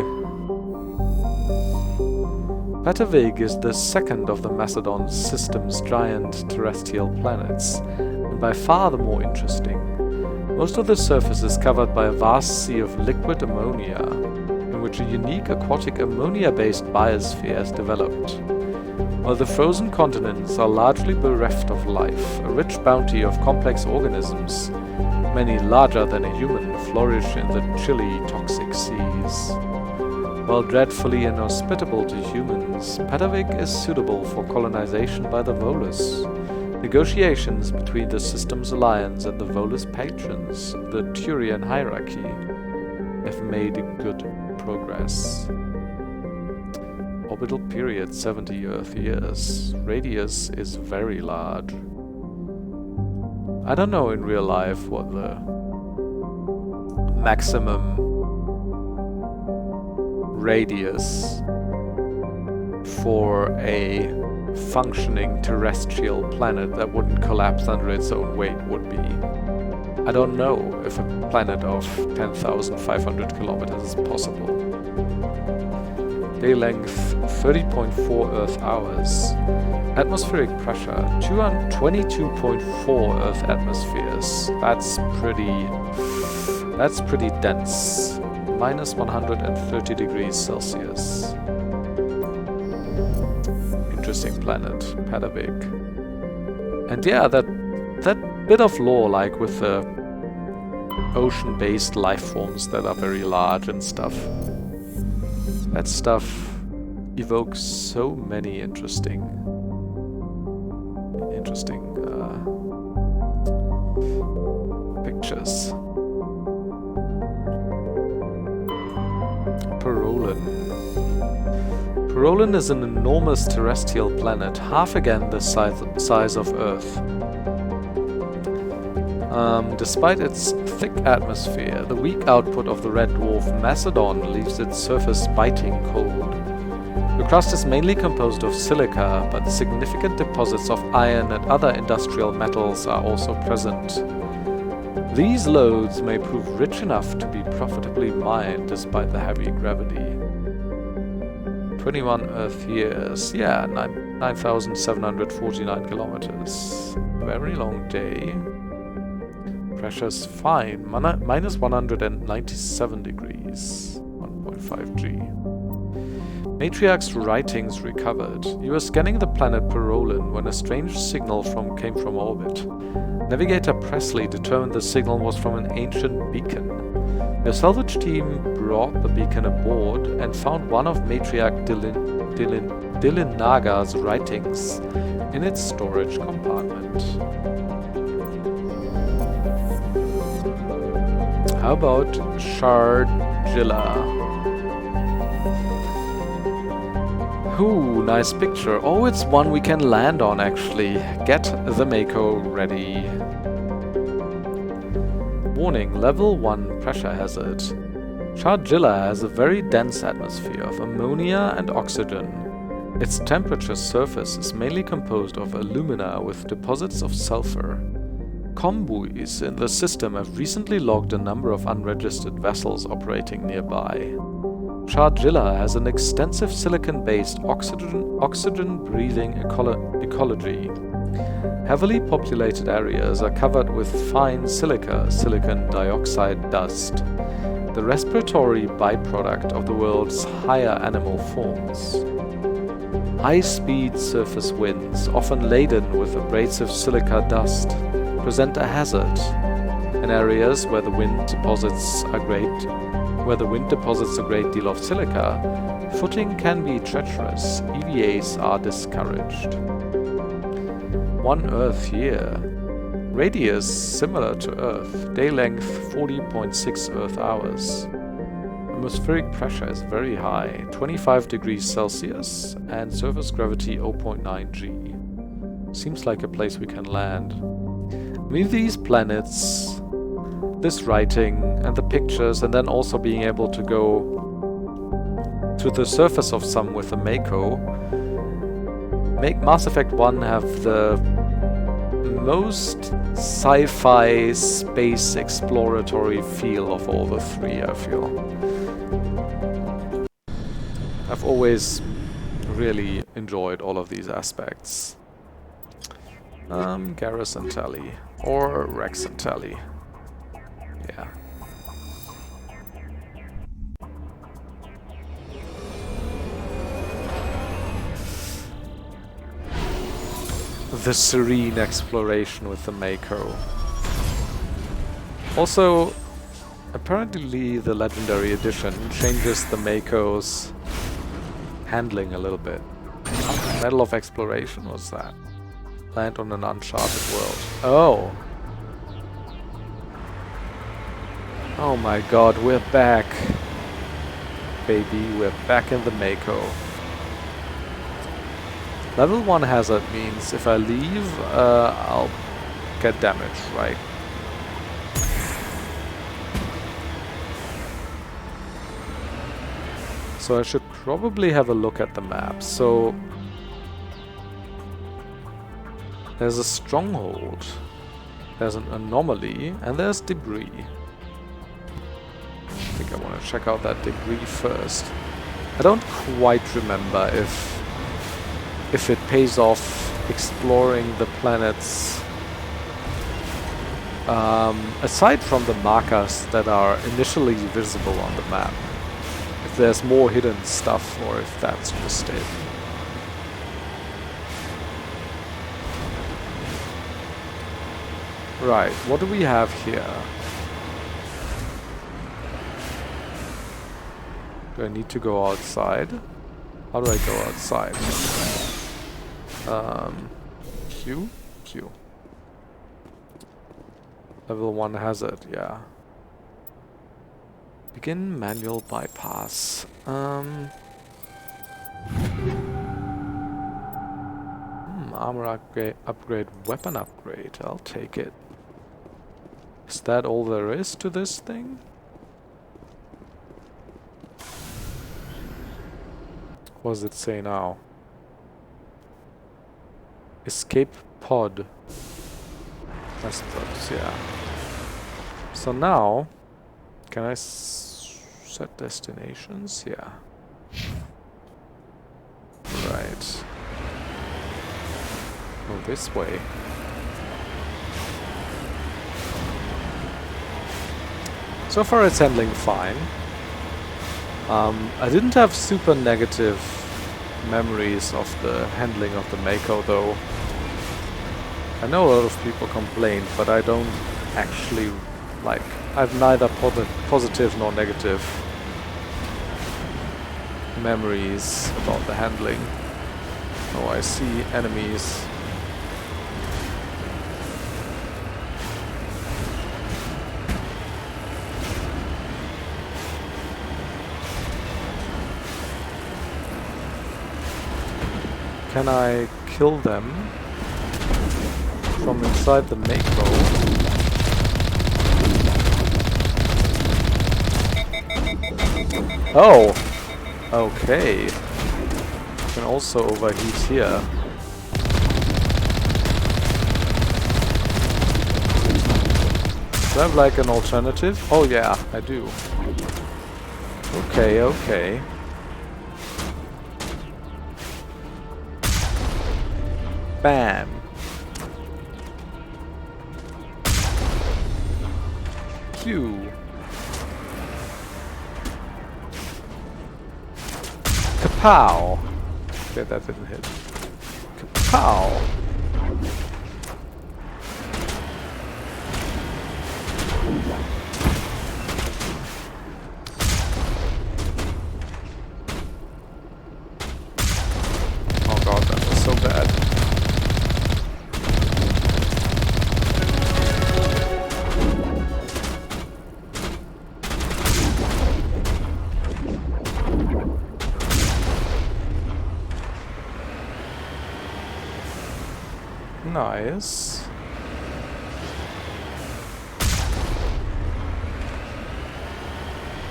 Palavig is the second of the Macedon system's giant terrestrial planets, and by far the more interesting. Most of the surface is covered by a vast sea of liquid ammonia, in which a unique aquatic ammonia-based biosphere has developed. While the frozen continents are largely bereft of life, a rich bounty of complex organisms, many larger than a human, flourish in the chilly, toxic seas. While dreadfully inhospitable to humans, Palavig is suitable for colonization by the Volus. Negotiations between the system's alliance and the Volus patrons, the Turian hierarchy, have made good progress. Orbital period 70 Earth years. Radius is very large. I don't know in real life what the maximum radius for a functioning terrestrial planet that wouldn't collapse under its own weight would be. I don't know if a planet of 10,500 kilometers is possible. Day length 30.4 Earth hours. Atmospheric pressure 222.4 Earth atmospheres. That's pretty dense. Minus 130 degrees Celsius. Interesting planet, Palavig. And yeah, that bit of lore, like with the ocean-based life forms that are very large and stuff. That stuff evokes so many interesting pictures. Porolan. Porolan is an enormous terrestrial planet, half again the size of Earth. Despite its thick atmosphere, the weak output of the red dwarf Macedon leaves its surface biting cold. The crust is mainly composed of silica, but significant deposits of iron and other industrial metals are also present. These lodes may prove rich enough to be profitably mined despite the heavy gravity. 21 Earth years, yeah, 9,749 kilometers. Very long day. Pressure's fine, minus 197 degrees, 1.5 G. Matriarch's writings recovered. You were scanning the planet Porolan when a strange signal came from orbit. Navigator Presley determined the signal was from an ancient beacon. Your salvage team brought the beacon aboard and found one of Matriarch Dylan Naga's writings in its storage compartment. How about Sharjila? Ooh, nice picture. Oh, it's one we can land on, actually. Get the Mako ready. Warning, level 1 pressure hazard. Sharjila has a very dense atmosphere of ammonia and oxygen. Its temperature surface is mainly composed of alumina with deposits of sulfur. Convoys in the system have recently logged a number of unregistered vessels operating nearby. Sharjila has an extensive silicon-based oxygen-breathing ecology. Heavily populated areas are covered with fine silicon dioxide dust, the respiratory byproduct of the world's higher animal forms. High-speed surface winds, often laden with abrasive silica dust, present a hazard. In areas where the wind deposits a great deal of silica, footing can be treacherous. EVAs are discouraged. 1 Earth year. Radius similar to Earth. Day length 40.6 Earth hours. Atmospheric pressure is very high, 25 degrees Celsius, and surface gravity 0.9 G. Seems like a place we can land. With these planets, this writing and the pictures, and then also being able to go to the surface of some with a Mako, make Mass Effect 1 have the most sci-fi space exploratory feel of all the three, I feel. I've always really enjoyed all of these aspects. Garrus and Tali, or Wrex and Tali. Yeah. The serene exploration with the Mako. Also, apparently the Legendary Edition changes the Mako's handling a little bit. Medal of Exploration, what's that? Land on an uncharted world. Oh! Oh my god, we're back! Baby, we're back in the Mako. Level 1 hazard means if I leave, I'll get damage, right? So I should probably have a look at the map. So there's a stronghold, there's an anomaly, and there's debris. I think I want to check out that debris first. I don't quite remember if it pays off exploring the planets aside from the markers that are initially visible on the map. If there's more hidden stuff or if that's just it. Right, what do we have here? Do I need to go outside? How do I go outside? Q? Q. Level 1 hazard, yeah. Begin manual bypass. Armor upgrade, weapon upgrade. I'll take it. Is that all there is to this thing? What does it say now? Escape pod. I suppose, yeah. So now, can I set destinations? Yeah. Right. Oh, this way. So far it's handling fine. I didn't have super negative memories of the handling of the Mako though. I know a lot of people complain, but I don't actually like. I have neither positive nor negative memories about the handling. Oh, I see enemies. Can I kill them from inside the Mako? Oh! Okay. Can also overheat here. Do I have like an alternative? Oh yeah, I do. Okay, okay. Bam. Q. Kapow. Okay, that didn't hit. Kapow. Oh god, that was so bad. Nice.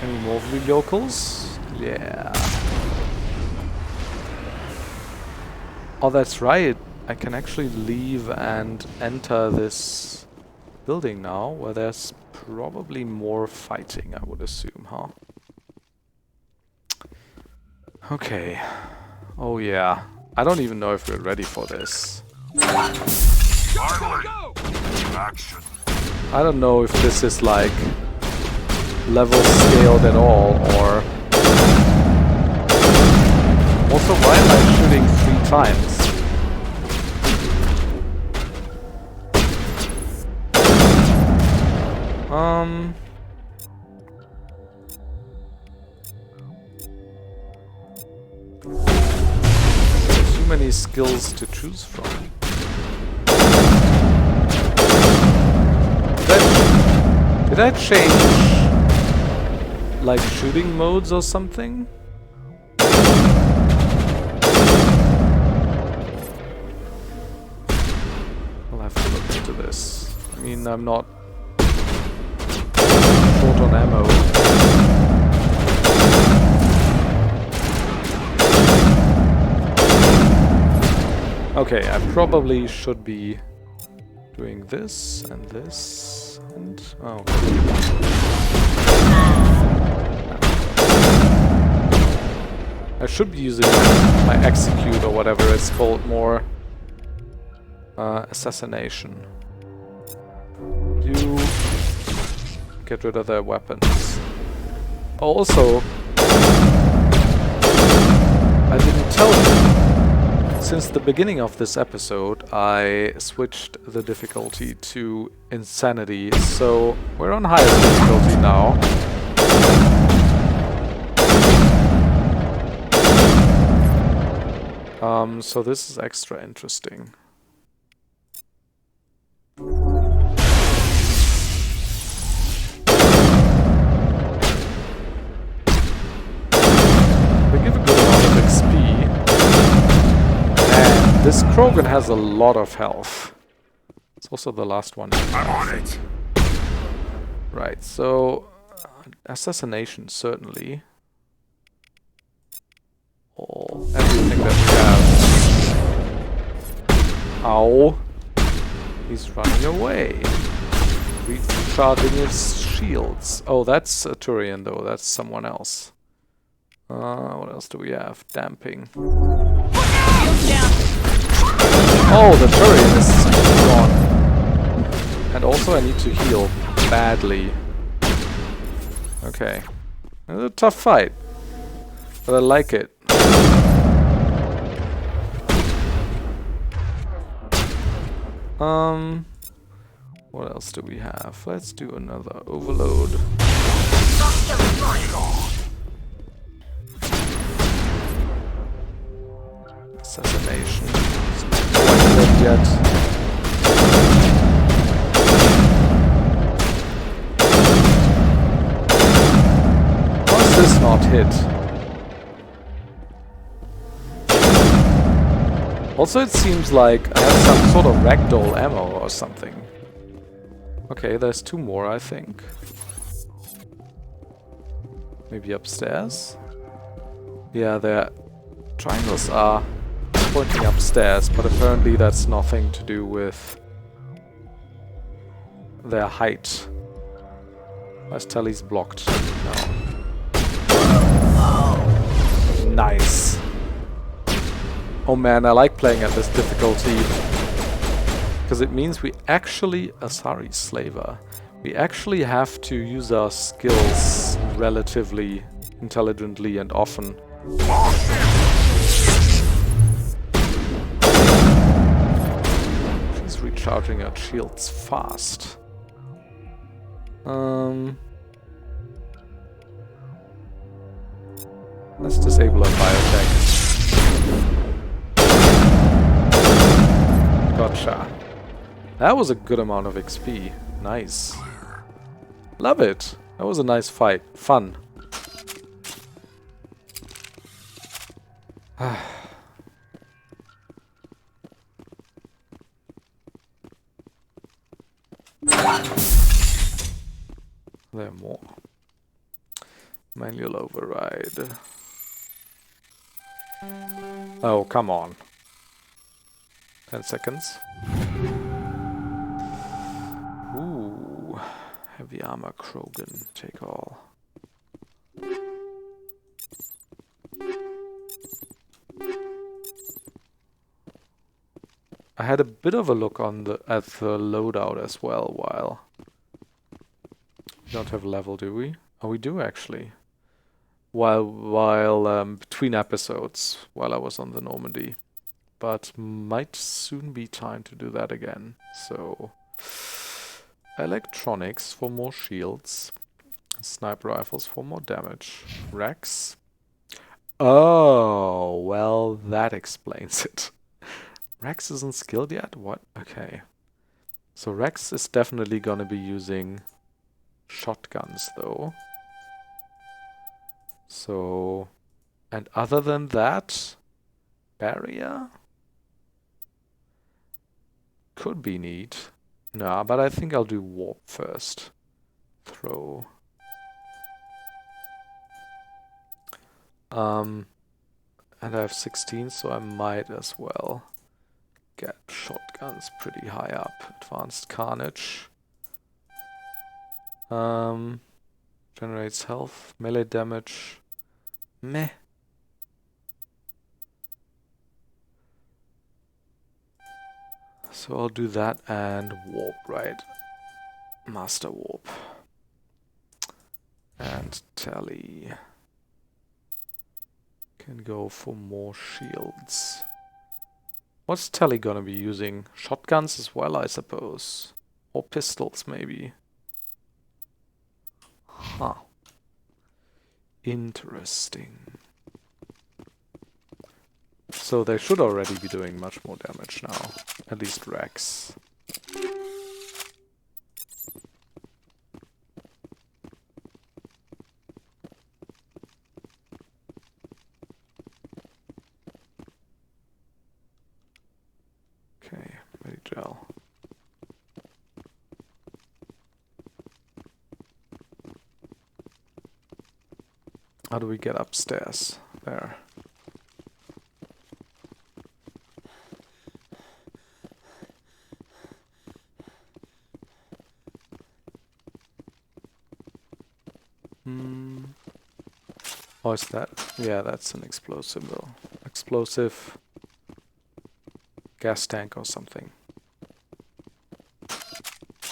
Any more locals? Yeah. Oh, that's right. I can actually leave and enter this building now, where there's probably more fighting, I would assume, huh? Okay. Oh yeah. I don't even know if we're ready for this. Go! Action. I don't know if this is like level scaled at all, or... Also, why am I shooting 3 times? Too many skills to choose from. Did I change like shooting modes or something? I'll have to look into this. I mean, I'm not short on ammo. Okay, I probably should be doing this and this and... oh. I should be using my execute or whatever it's called more. Assassination. You get rid of their weapons. Also, I didn't tell you. Since the beginning of this episode, I switched the difficulty to Insanity, so we're on highest difficulty now. So this is extra interesting. They give a good amount of XP. And this Krogan has a lot of health. It's also the last one. I'm on it! Right, so... assassination, certainly. Oh, everything that we have. Ow! He's running away. Recharging his shields. Oh, that's a Turian though, that's someone else. What else do we have? Damping. Oh, the Turian is gone. And also I need to heal badly. Okay. It's a tough fight. But I like it. What else do we have? Let's do another overload. Assassination. It's not quite dead yet. How is this not hit? Also, it seems like I have some sort of ragdoll ammo or something. Okay, there's 2 more, I think. Maybe upstairs? Yeah, their triangles are pointing upstairs, but apparently that's nothing to do with their height. Where's Tali's blocked? No. Nice. Oh man, I like playing at this difficulty. Because it means we actually... Asari Slaver. We actually have to use our skills relatively intelligently and often. She's recharging her shields fast. Let's disable our biotech. Gotcha. That was a good amount of XP. Nice. Love it. That was a nice fight. Fun. There are more. Manual override. Oh, come on. 10 seconds. Ooh. Heavy armor Krogan. Take all. I had a bit of a look on at the loadout as well while We don't have level, do we? Oh, we do actually. While between episodes, while I was on the Normandy. But might soon be time to do that again. So, electronics for more shields. Sniper rifles for more damage. Wrex. Oh, well, that explains it. Wrex isn't skilled yet? What? Okay. So Wrex is definitely gonna be using shotguns, though. So, and other than that, barrier? Could be neat. Nah, but I think I'll do warp first. Throw. And I have 16, so I might as well get shotguns pretty high up. Advanced Carnage. Generates health, melee damage. Meh. So I'll do that and warp, right? Master warp. And Tali can go for more shields. What's Tali gonna be using? Shotguns as well, I suppose. Or pistols, maybe. Huh. Interesting. So they should already be doing much more damage now. At least Wrex. Okay, ready gel. How do we get upstairs? There. Oh, is that? Yeah, that's an explosive though. Explosive gas tank or something.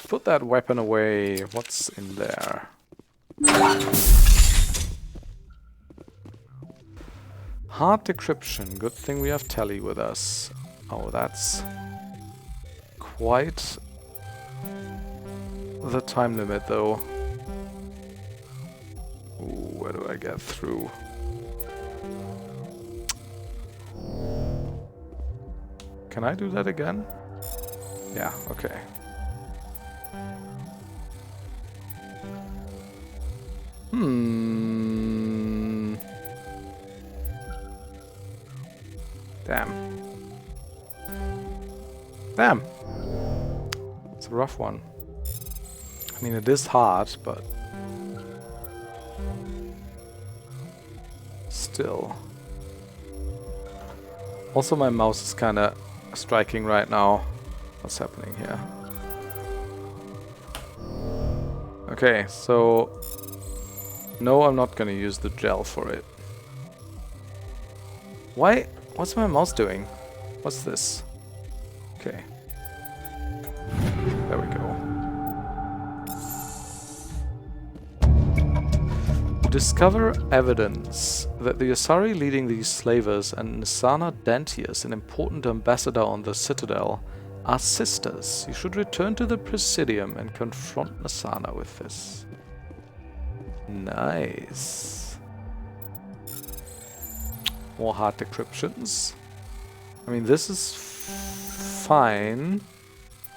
Put that weapon away. What's in there? Hard decryption. Good thing we have Tali with us. Oh, that's quite the time limit though. Ooh, where do I get through? Can I do that again? Yeah, okay. Damn. Damn! It's a rough one. I mean, it is hard, but still. Also, my mouse is kinda striking right now. What's happening here? Okay, so no, I'm not gonna use the gel for it. Why? What's my mouse doing? What's this? Okay. There we go. Discover evidence that the Asari leading these slavers and Nisana Dantius, an important ambassador on the Citadel, are sisters. You should return to the Presidium and confront Nisana with this. Nice. More hard decryptions. I mean, this is fine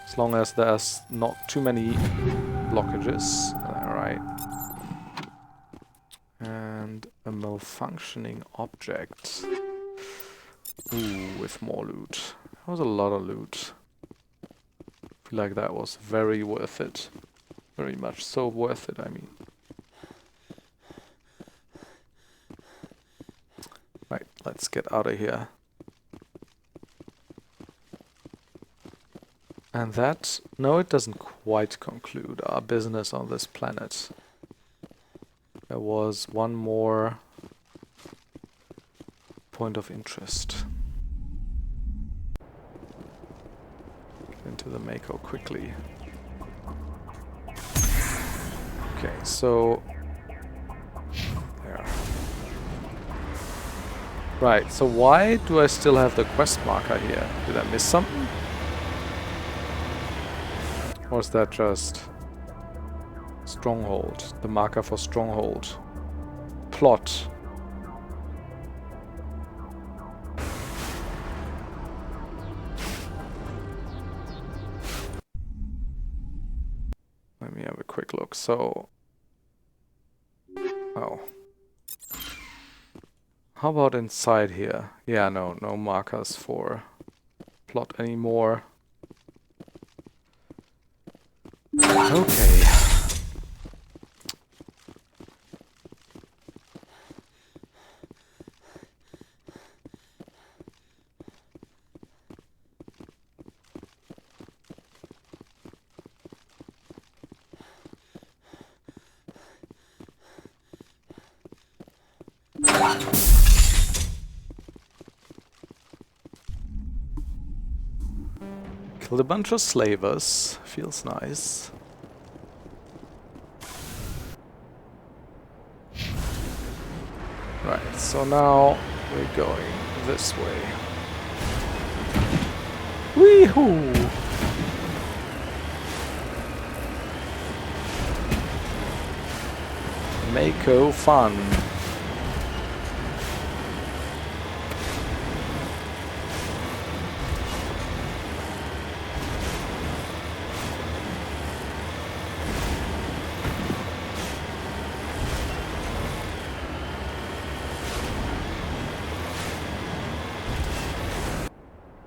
as long as there's not too many blockages. Alright. And a malfunctioning object. Ooh, with more loot. That was a lot of loot. I feel like that was very worth it. Very much so worth it, I mean. Right, let's get out of here. And that... no, it doesn't quite conclude our business on this planet. There was one more point of interest. Get into the Mako quickly. Okay, so... There. Right, so why do I still have the quest marker here? Did I miss something? Or is that just... Stronghold, the marker for Stronghold. Plot. Let me have a quick look. So... Oh. How about inside here? Yeah, no markers for plot anymore. Okay. Killed a bunch of slavers. Feels nice. Right, so now we're going this way. Wee-hoo! Mako fun.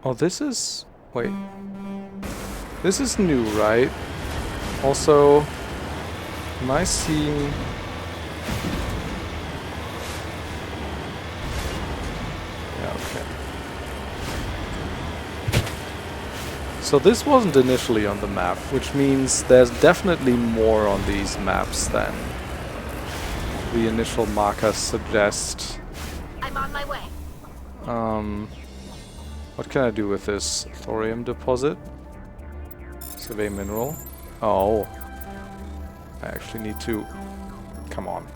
Oh, this is... Wait. This is new, right? Also, am I seeing... Yeah, okay. So this wasn't initially on the map, which means there's definitely more on these maps than the initial markers suggest. I'm on my way. What can I do with this thorium deposit? Survey mineral. Oh. I actually need to... Come on.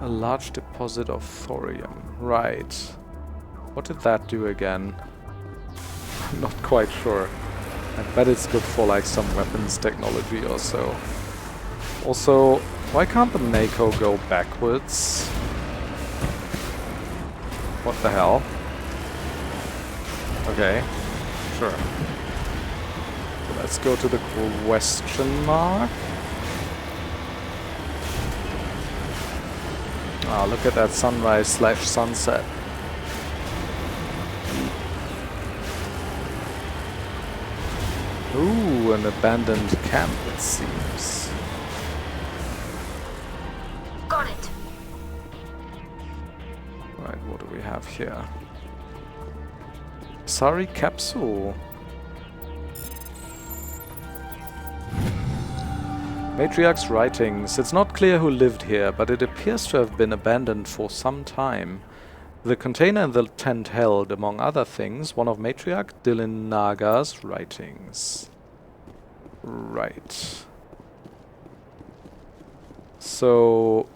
A large deposit of thorium. Right. What did that do again? I'm not quite sure. I bet it's good for like some weapons technology or so. Also, why can't the Mako go backwards? What the hell? Okay, sure. So let's go to the question mark. Ah, look at that sunrise / sunset. Ooh, an abandoned camp, it seems. Got it. Right, what do we have here? Sari capsule. Matriarch's writings. It's not clear who lived here, but it appears to have been abandoned for some time. The container in the tent held, among other things, one of Matriarch Dilinaga's writings. Right. So...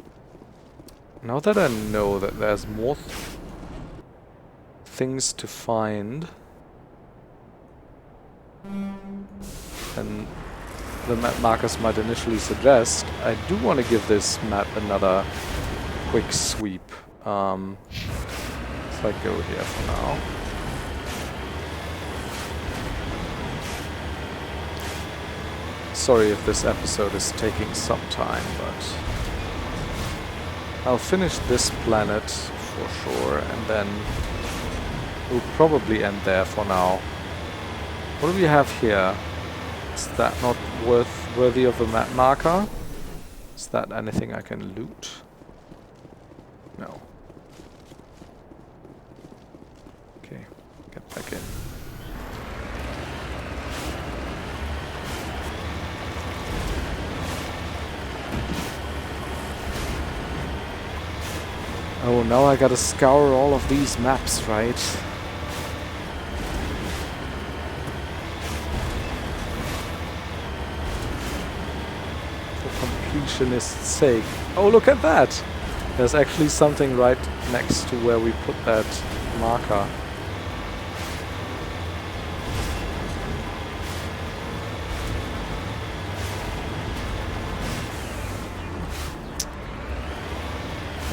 Now that I know that there's more things to find than the map markers might initially suggest, I do want to give this map another quick sweep. So I go here for now. Sorry if this episode is taking some time, but I'll finish this planet for sure, and then we'll probably end there for now. What do we have here? Is that not worthy of a map marker? Is that anything I can loot? No. Okay, get back in. Oh, now I gotta scour all of these maps, right? completionist's sake. Oh, look at that! There's actually something right next to where we put that marker.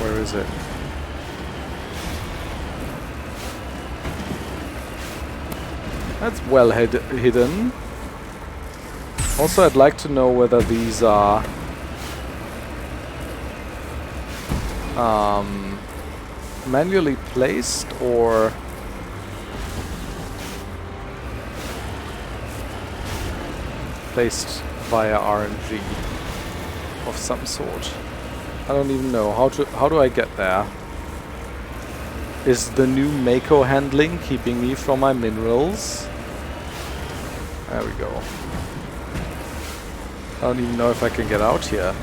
Where is it? That's well hidden. Also, I'd like to know whether these are manually placed or placed via RNG of some sort. I don't even know how do I get there? Is the new Mako handling keeping me from my minerals? There we go. I don't even know if I can get out here.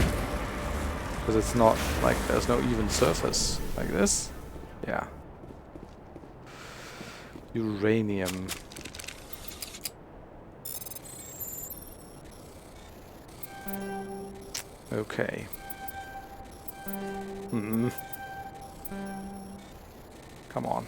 Because it's not like there's no even surface. Like this? Yeah. Uranium. Okay. Come on.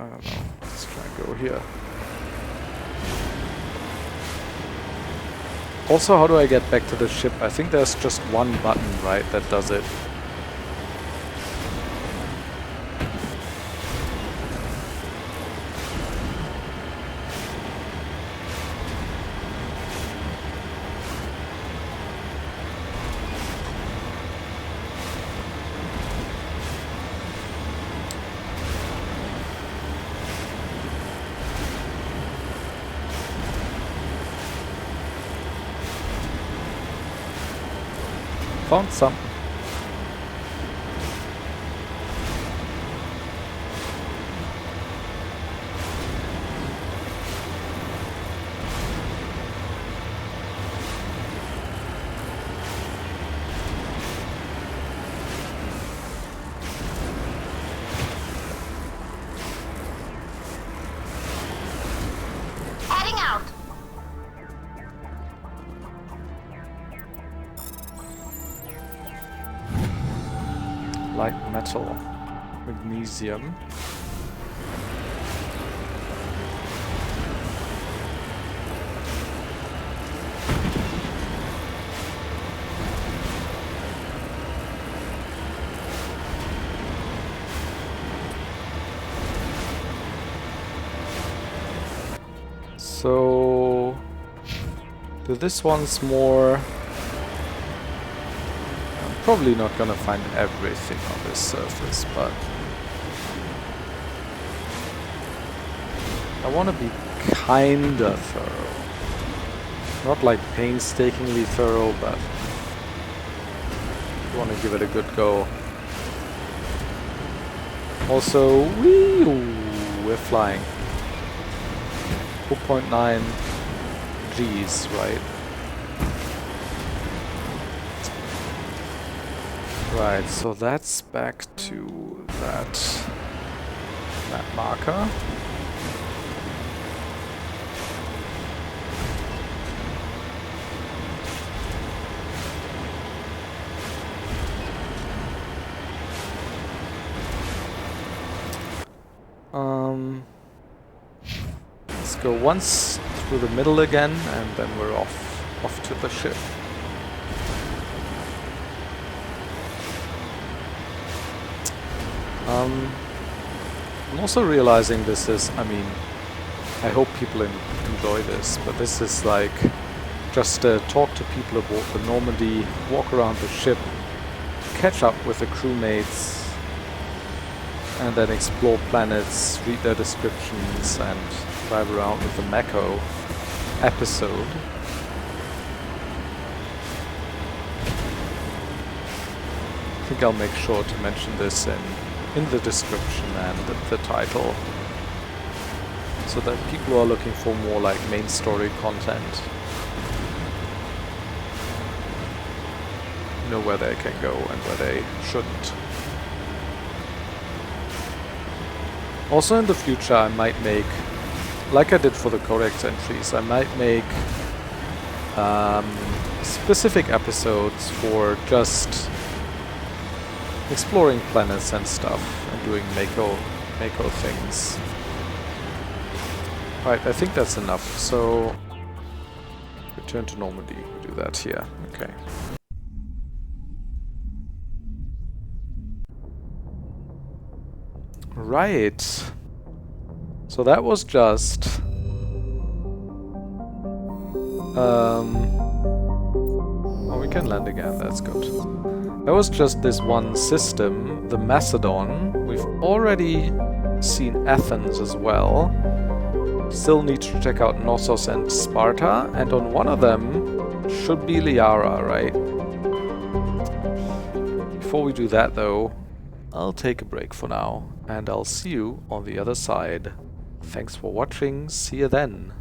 I don't know. Let's try and go here. Also, how do I get back to the ship? I think there's just one button, right, that does it. Found some. Heading out. Light metal, magnesium. So, this one's more. Probably not gonna find everything on this surface, but I want to be kinda thorough. Not like painstakingly thorough, but I want to give it a good go. Also, we're flying. 4.9 Gs, right? Right, so that's back to that marker. Let's go once through the middle again, and then we're off to the ship. I'm also realizing this is, I mean, I hope people enjoy this, but this is like just talk to people aboard the Normandy, walk around the ship, catch up with the crewmates, and then explore planets, read their descriptions, and drive around with the Mako episode. think I'll make sure to mention this in the description and the title, so that people who are looking for more like main story content know where they can go and where they shouldn't. Also in the future I might make, like I did for the Codex entries, I might make specific episodes for just exploring planets and stuff and doing Mako things. Right, I think that's enough, so return to Normandy, we do that here, okay. Right, so that was just oh, we can land again, that's good. That was just this one system, the Macedon. We've already seen Athens as well. Still need to check out Knossos and Sparta, and on one of them should be Liara, right? Before we do that though, I'll take a break for now, and I'll see you on the other side. Thanks for watching, see you then.